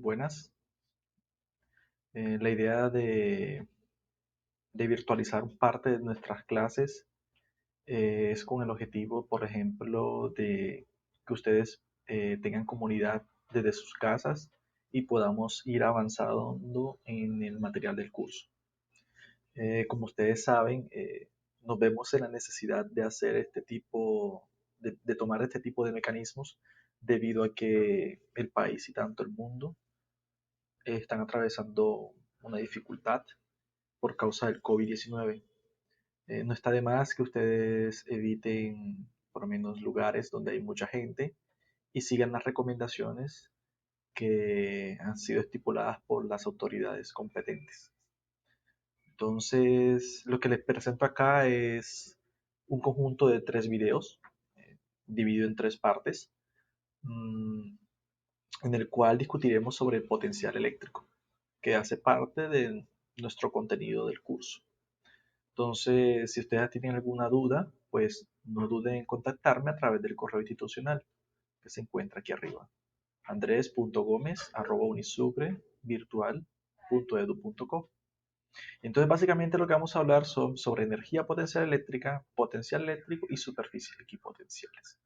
buenas. La idea de virtualizar parte de nuestras clases es con el objetivo, por ejemplo, de que ustedes tengan comunidad desde sus casas y podamos ir avanzando en el material del curso. Como ustedes saben, nos vemos en la necesidad de hacer este tipo, de tomar este tipo de mecanismos debido a que el país y tanto el mundo están atravesando una dificultad por causa del COVID-19. No está de más que ustedes eviten por lo menos lugares donde hay mucha gente y sigan las recomendaciones que han sido estipuladas por las autoridades competentes. Entonces, lo que les presento acá es un conjunto de 3 videos, dividido en 3 partes, mm, en el cual discutiremos sobre el potencial eléctrico, que hace parte de nuestro contenido del curso. Entonces, si ustedes tienen alguna duda, pues no duden en contactarme a través del correo institucional que se encuentra aquí arriba. andres.gomez@unisugrevirtual.edu.co. Entonces, básicamente lo que vamos a hablar son sobre energía potencial eléctrica, potencial eléctrico y superficies equipotenciales.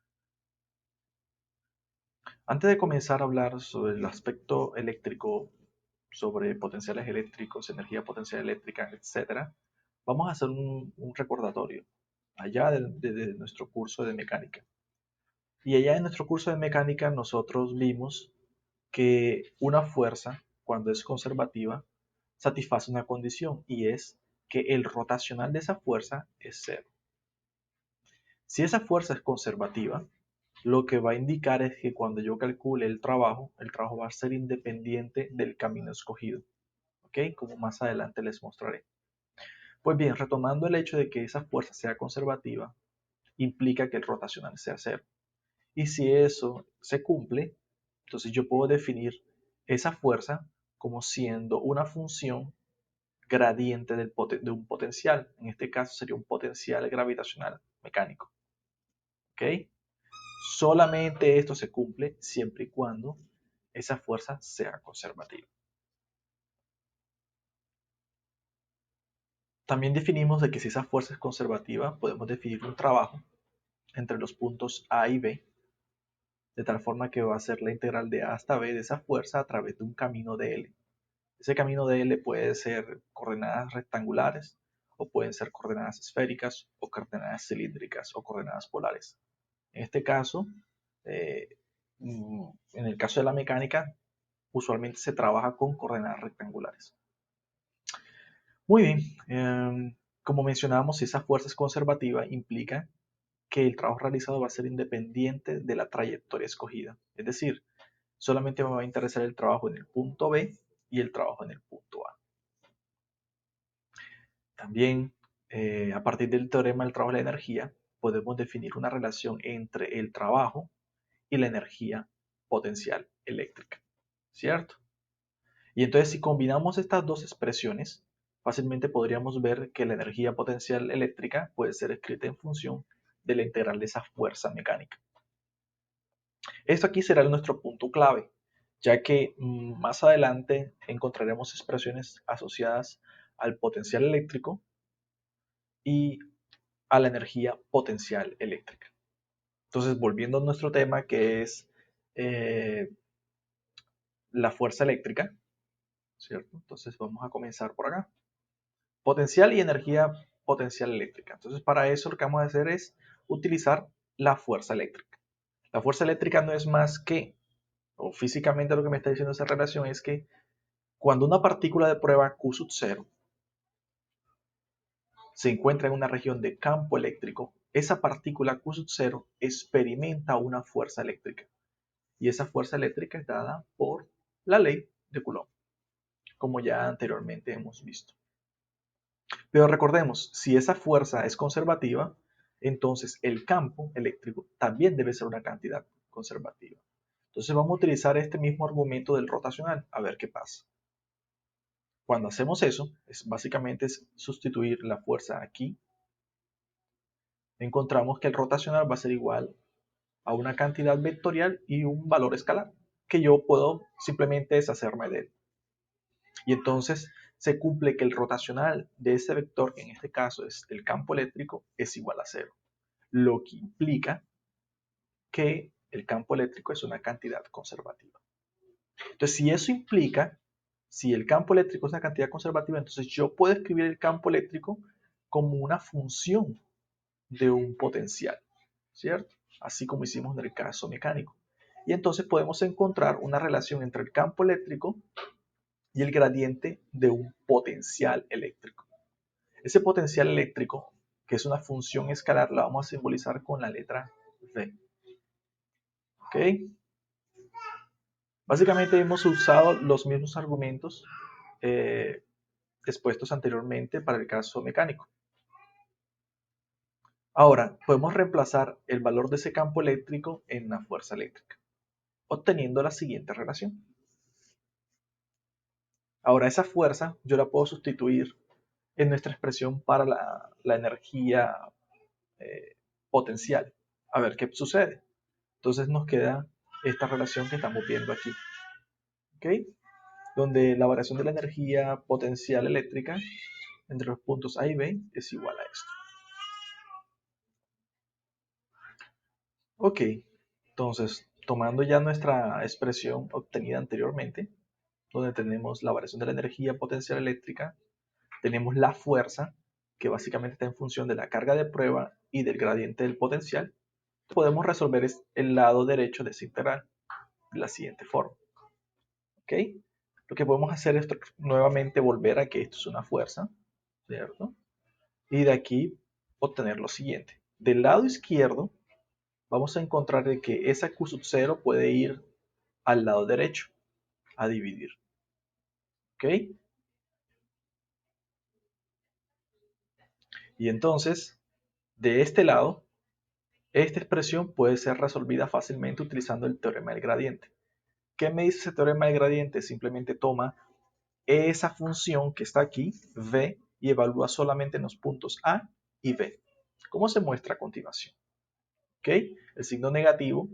Antes de comenzar a hablar sobre el aspecto eléctrico, sobre potenciales eléctricos, energía potencial eléctrica, etcétera, vamos a hacer un recordatorio allá de nuestro curso de mecánica. Y allá en nuestro curso de mecánica nosotros vimos que una fuerza, cuando es conservativa, satisface una condición y es que el rotacional de esa fuerza es cero. Si esa fuerza es conservativa, lo que va a indicar es que cuando yo calcule el trabajo va a ser independiente del camino escogido. ¿Ok? Como más adelante les mostraré. Pues bien, retomando el hecho de que esa fuerza sea conservativa, implica que el rotacional sea cero. Y si eso se cumple, entonces yo puedo definir esa fuerza como siendo una función gradiente de un potencial. En este caso sería un potencial gravitacional mecánico. ¿Ok? Solamente esto se cumple siempre y cuando esa fuerza sea conservativa. También definimos de que si esa fuerza es conservativa, podemos definir un trabajo entre los puntos A y B, de tal forma que va a ser la integral de A hasta B de esa fuerza a través de un camino de L. Ese camino de L puede ser coordenadas rectangulares, o pueden ser coordenadas esféricas, o coordenadas cilíndricas, o coordenadas polares. En este caso, eh, en el caso de la mecánica, usualmente se trabaja con coordenadas rectangulares. Muy bien, como mencionamos, si esa fuerza es conservativa, implica que el trabajo realizado va a ser independiente de la trayectoria escogida. Es decir, solamente me va a interesar el trabajo en el punto B y el trabajo en el punto A. También, a partir del teorema del trabajo de la energía, podemos definir una relación entre el trabajo y la energía potencial eléctrica, ¿cierto? Y entonces si combinamos estas dos expresiones, fácilmente podríamos ver que la energía potencial eléctrica puede ser escrita en función de la integral de esa fuerza mecánica. Esto aquí será nuestro punto clave, ya que más adelante encontraremos expresiones asociadas al potencial eléctrico y a la energía potencial eléctrica. Entonces, volviendo a nuestro tema, que es eh, la fuerza eléctrica, ¿cierto? Entonces vamos a comenzar por acá. Potencial y energía potencial eléctrica. Entonces, para eso lo que vamos a hacer es utilizar la fuerza eléctrica. La fuerza eléctrica no es más que, o físicamente lo que me está diciendo esa relación es que cuando una partícula de prueba Q sub 0 se encuentra en una región de campo eléctrico, esa partícula Q sub 0 experimenta una fuerza eléctrica. Y esa fuerza eléctrica es dada por la ley de Coulomb, como ya anteriormente hemos visto. Pero recordemos, si esa fuerza es conservativa, entonces el campo eléctrico también debe ser una cantidad conservativa. Entonces vamos a utilizar este mismo argumento del rotacional, a ver qué pasa. Cuando hacemos eso, básicamente es sustituir la fuerza aquí. Encontramos que el rotacional va a ser igual a una cantidad vectorial y un valor escalar, que yo puedo simplemente deshacerme de él. Y entonces se cumple que el rotacional de ese vector, que en este caso es el campo eléctrico, es igual a cero, lo que implica que el campo eléctrico es una cantidad conservativa. Entonces, si eso implica, si el campo eléctrico es una cantidad conservativa, entonces yo puedo escribir el campo eléctrico como una función de un potencial, ¿cierto? Así como hicimos en el caso mecánico. Y entonces podemos encontrar una relación entre el campo eléctrico y el gradiente de un potencial eléctrico. Ese potencial eléctrico, que es una función escalar, la vamos a simbolizar con la letra V. ¿Ok? Básicamente hemos usado los mismos argumentos expuestos anteriormente para el caso mecánico. Ahora, podemos reemplazar el valor de ese campo eléctrico en una fuerza eléctrica, obteniendo la siguiente relación. Ahora, esa fuerza yo la puedo sustituir en nuestra expresión para la energía potencial. A ver qué sucede. Entonces nos queda esta relación que estamos viendo aquí, ¿ok? Donde la variación de la energía potencial eléctrica entre los puntos A y B es igual a esto. Ok, entonces tomando ya nuestra expresión obtenida anteriormente, donde tenemos la variación de la energía potencial eléctrica, tenemos la fuerza, que básicamente está en función de la carga de prueba y del gradiente del potencial, podemos resolver el lado derecho de esa integral de la siguiente forma. ¿Ok? Lo que podemos hacer es nuevamente volver a que esto es una fuerza, ¿cierto? Y de aquí obtener lo siguiente. Del lado izquierdo vamos a encontrar de que esa Q sub 0 puede ir al lado derecho a dividir. ¿Ok? Y entonces, de este lado, esta expresión puede ser resolvida fácilmente utilizando el teorema del gradiente. ¿Qué me dice ese teorema del gradiente? Simplemente toma esa función que está aquí, v, y evalúa solamente en los puntos A y B. ¿Cómo se muestra a continuación? ¿Ok? El signo negativo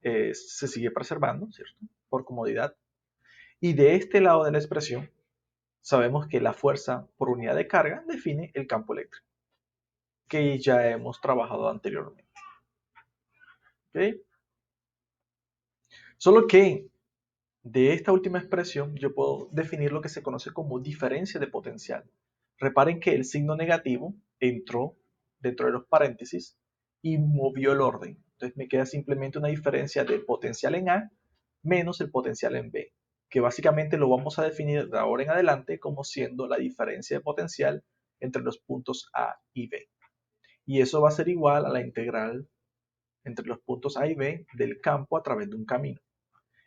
se sigue preservando, ¿cierto? Por comodidad. Y de este lado de la expresión, sabemos que la fuerza por unidad de carga define el campo eléctrico, que ya hemos trabajado anteriormente. ¿Ok? Solo que de esta última expresión yo puedo definir lo que se conoce como diferencia de potencial. Reparen que el signo negativo entró dentro de los paréntesis y movió el orden. Entonces me queda simplemente una diferencia de potencial en A menos el potencial en B, que básicamente lo vamos a definir de ahora en adelante como siendo la diferencia de potencial entre los puntos A y B. Y eso va a ser igual a la integral entre los puntos A y B del campo a través de un camino.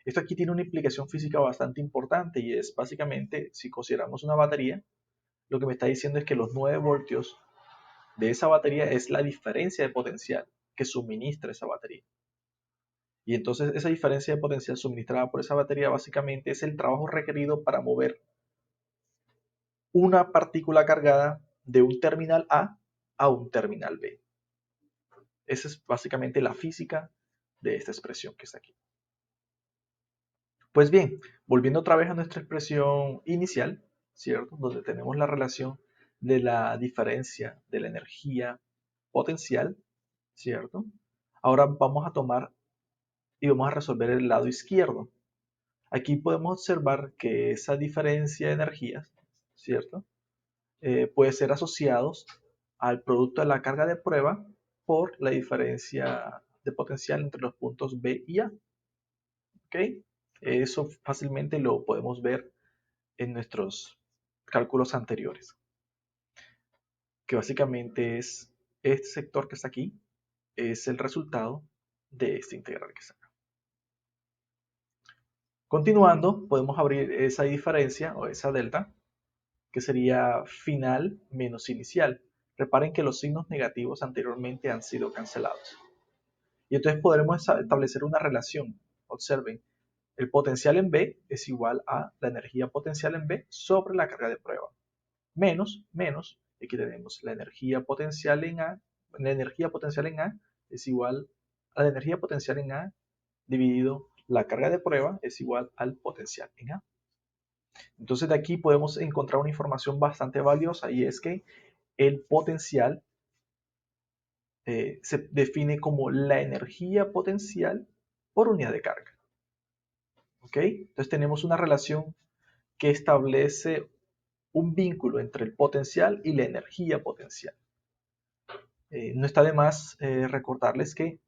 Esto aquí tiene una implicación física bastante importante y es básicamente, si consideramos una batería, lo que me está diciendo es que los 9 voltios de esa batería es la diferencia de potencial que suministra esa batería. Y entonces esa diferencia de potencial suministrada por esa batería básicamente es el trabajo requerido para mover una partícula cargada de un terminal A un terminal B. Esa es básicamente la física de esta expresión que está aquí. Pues bien, volviendo otra vez a nuestra expresión inicial, ¿cierto? Donde tenemos la relación de la diferencia de la energía potencial, ¿cierto? Ahora vamos a tomar y vamos a resolver el lado izquierdo. Aquí podemos observar que esa diferencia de energías, ¿cierto? Puede ser asociados al producto de la carga de prueba por la diferencia de potencial entre los puntos B y A. ¿Ok? Eso fácilmente lo podemos ver en nuestros cálculos anteriores, que básicamente es este sector que está aquí, es el resultado de esta integral que está acá. Continuando, podemos abrir esa diferencia o esa delta, que sería final menos inicial. Reparen que los signos negativos anteriormente han sido cancelados. Y entonces podremos establecer una relación. Observen, el potencial en B es igual a la energía potencial en B sobre la carga de prueba. Menos, aquí tenemos la energía potencial en A, la energía potencial en A es igual a la energía potencial en A dividido la carga de prueba es igual al potencial en A. Entonces de aquí podemos encontrar una información bastante valiosa y es que el potencial se define como la energía potencial por unidad de carga. ¿Ok? Entonces tenemos una relación que establece un vínculo entre el potencial y la energía potencial. No está de más recordarles que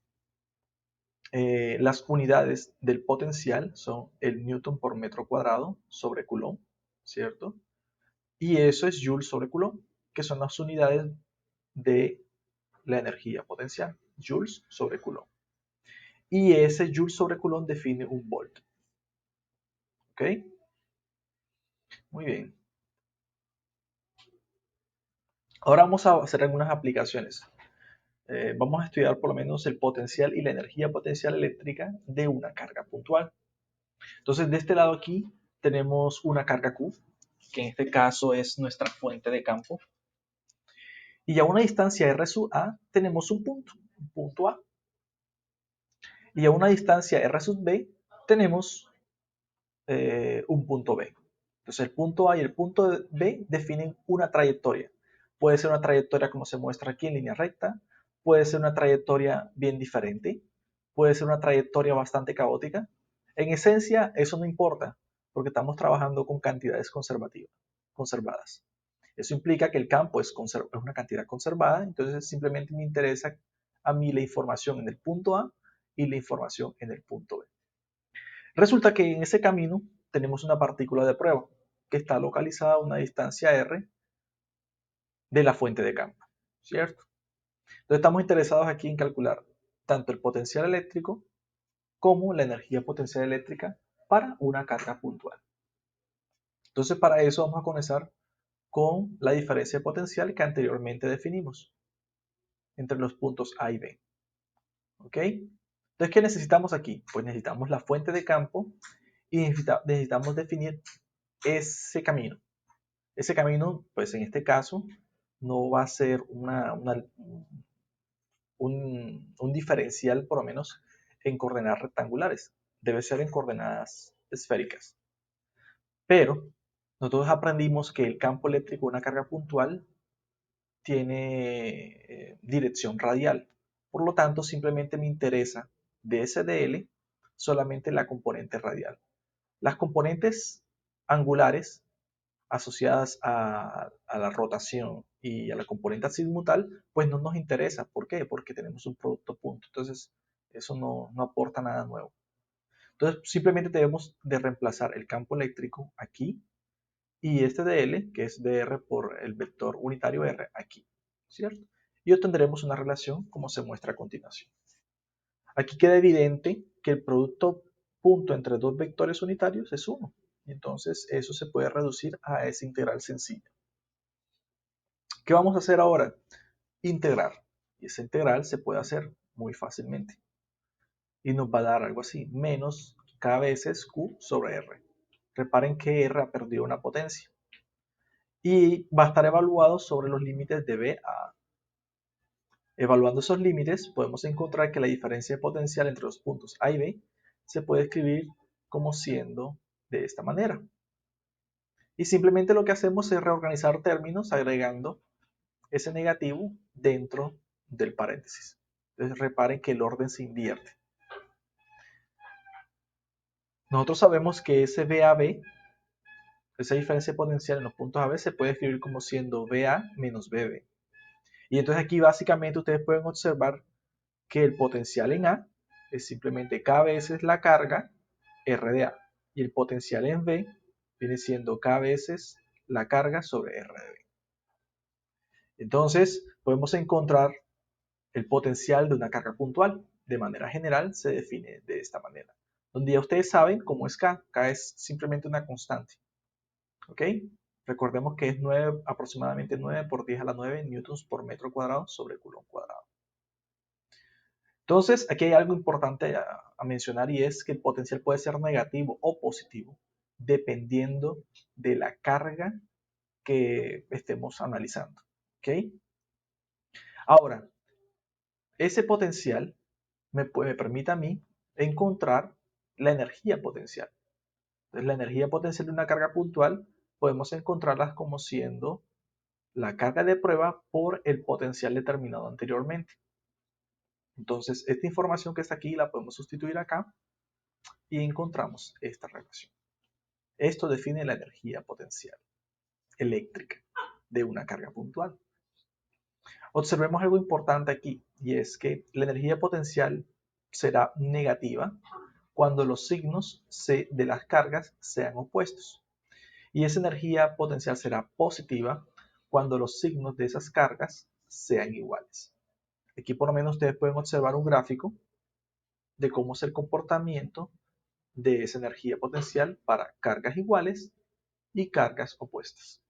las unidades del potencial son el newton por metro cuadrado sobre coulomb, ¿cierto? Y eso es joule sobre coulomb, que son las unidades de la energía potencial, joules sobre coulomb. Y ese joule sobre coulomb define un volt. ¿Ok? Muy bien. Ahora vamos a hacer algunas aplicaciones. Vamos a estudiar por lo menos el potencial y la energía potencial eléctrica de una carga puntual. Entonces, de este lado aquí tenemos una carga Q, que en este caso es nuestra fuente de campo. Y a una distancia R sub A tenemos un punto A. Y a una distancia R sub B tenemos un punto B. Entonces el punto A y el punto B definen una trayectoria. Puede ser una trayectoria como se muestra aquí en línea recta, puede ser una trayectoria bien diferente, puede ser una trayectoria bastante caótica. En esencia, eso no importa, porque estamos trabajando con cantidades conservadas. Eso implica que el campo es una cantidad conservada, entonces simplemente me interesa a mí la información en el punto A y la información en el punto B. Resulta que en ese camino tenemos una partícula de prueba que está localizada a una distancia r de la fuente de campo, ¿cierto? Entonces estamos interesados aquí en calcular tanto el potencial eléctrico como la energía potencial eléctrica para una carga puntual. Entonces para eso vamos a comenzar con la diferencia de potencial que anteriormente definimos entre los puntos A y B. ¿Ok? Entonces, ¿qué necesitamos aquí? Pues necesitamos la fuente de campo y necesitamos definir ese camino. Ese camino, pues en este caso, no va a ser un diferencial, por lo menos, en coordenadas rectangulares. Debe ser en coordenadas esféricas. Pero nosotros aprendimos que el campo eléctrico de una carga puntual tiene dirección radial. Por lo tanto, simplemente me interesa de SDL solamente la componente radial. Las componentes angulares asociadas a la rotación y a la componente azimutal, pues no nos interesa. ¿Por qué? Porque tenemos un producto punto. Entonces, eso no aporta nada nuevo. Entonces, simplemente debemos de reemplazar el campo eléctrico aquí y este de L, que es dr por el vector unitario R, aquí, ¿cierto? Y obtendremos una relación como se muestra a continuación. Aquí queda evidente que el producto punto entre dos vectores unitarios es 1. Entonces eso se puede reducir a esa integral sencilla. ¿Qué vamos a hacer ahora? Integrar. Y esa integral se puede hacer muy fácilmente. Y nos va a dar algo así, menos k veces q sobre r. Reparen que r ha perdido una potencia. Y va a estar evaluado sobre los límites de b a a. Evaluando esos límites, podemos encontrar que la diferencia de potencial entre los puntos A y B se puede escribir como siendo de esta manera. Y simplemente lo que hacemos es reorganizar términos agregando ese negativo dentro del paréntesis. Entonces reparen que el orden se invierte. Nosotros sabemos que ese BAB, esa diferencia potencial en los puntos AB, se puede escribir como siendo BA menos BB. Y entonces aquí básicamente ustedes pueden observar que el potencial en A es simplemente K veces la carga R de A. Y el potencial en B viene siendo K veces la carga sobre R de B. Entonces podemos encontrar el potencial de una carga puntual. De manera general se define de esta manera. Donde ya ustedes saben cómo es K. K es simplemente una constante. ¿Ok? Recordemos que es 9, aproximadamente 9 por 10 a la 9 newtons por metro cuadrado sobre coulomb cuadrado. Entonces, aquí hay algo importante a mencionar y es que el potencial puede ser negativo o positivo dependiendo de la carga que estemos analizando. ¿Ok? Ahora, ese potencial me permite a mí encontrar la energía potencial. Entonces, la energía potencial de una carga puntual podemos encontrarlas como siendo la carga de prueba por el potencial determinado anteriormente. Entonces, esta información que está aquí la podemos sustituir acá y encontramos esta relación. Esto define la energía potencial eléctrica de una carga puntual. Observemos algo importante aquí, y es que la energía potencial será negativa cuando los signos de las cargas sean opuestos. Y esa energía potencial será positiva cuando los signos de esas cargas sean iguales. Aquí por lo menos ustedes pueden observar un gráfico de cómo es el comportamiento de esa energía potencial para cargas iguales y cargas opuestas.